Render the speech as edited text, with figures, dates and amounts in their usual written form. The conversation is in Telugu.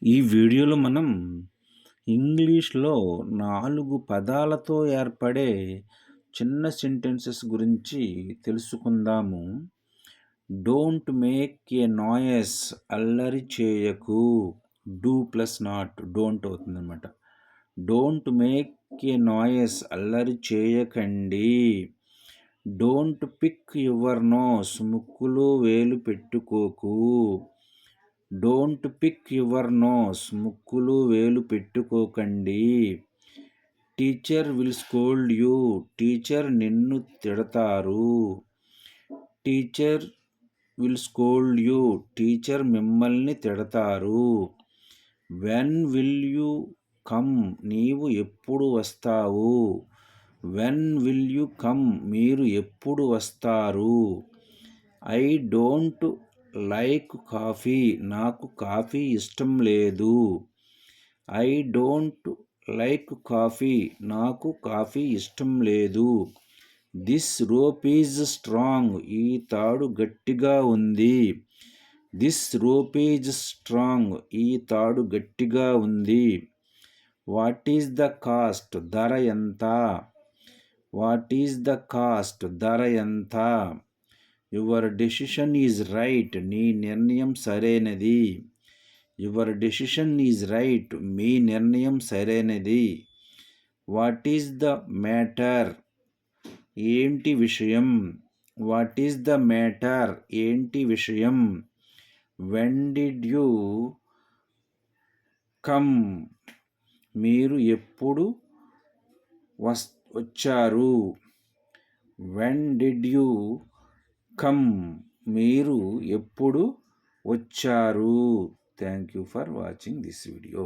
ఈ వీడియోలో మనం ఇంగ్లీష్‌లో 4 పదాలతో ఏర్పడే చిన్న సెంటెన్సెస్ గురించి తెలుసుకుందాము. డోంట్ మేక్ ఎ నాయిస్, అల్లరి చేయకు. డూ ప్లస్ నాట్ డోంట్ అవుతుందన్నమాట. డోంట్ మేక్ ఎ నాయిస్, అల్లరి చేయకండి. డోంట్ పిక్ యువర్ నోస్, ముక్కులో వేలు పెట్టుకోకు. డోంట్ పిక్ యువర్ నోస్, ముక్కులో వేలు పెట్టుకోకండి. Teacher will scold you, teacher నిన్ను తిడతారు. Teacher will scold you, teacher మిమ్మల్ని తిడతారు. వెన్ విల్ యూ కమ్, నీవు ఎప్పుడు వస్తావు. వెన్ విల్ యూ కమ్, మీరు ఎప్పుడు వస్తారు. ఐ డోంట్ లైక్ కాఫీ, నాకు కాఫీ ఇష్టం లేదు. ఐ డోంట్ లైక్ కాఫీ, నాకు కాఫీ ఇష్టం లేదు. దిస్ రోప్ ఈజ్ స్ట్రాంగ్, ఈ తాడు గట్టిగా ఉంది. దిస్ రోప్ ఈజ్ స్ట్రాంగ్, ఈ తాడు గట్టిగా ఉంది. వాట్ ఈజ్ ద కాస్ట్, ధర ఎంత. వాట్ ఈజ్ ద కాస్ట్, ధర ఎంత. యువర్ డెసిషన్ ఈజ్ రైట్, నీ నిర్ణయం సరైనది. యువర్ డెసిషన్ ఈజ్ రైట్, మీ నిర్ణయం సరైనది. వాట్ ఈజ్ ద మ్యాటర్, ఏంటి విషయం. వాట్ ఈజ్ ద మ్యాటర్, ఏంటి విషయం. వెన్ డిడ్ యూ కమ్, మీరు ఎప్పుడు వచ్చారు. వెన్ డిడ్ యూ కమ్, మీరు ఎప్పుడు వచ్చారు. Thank you for watching this video.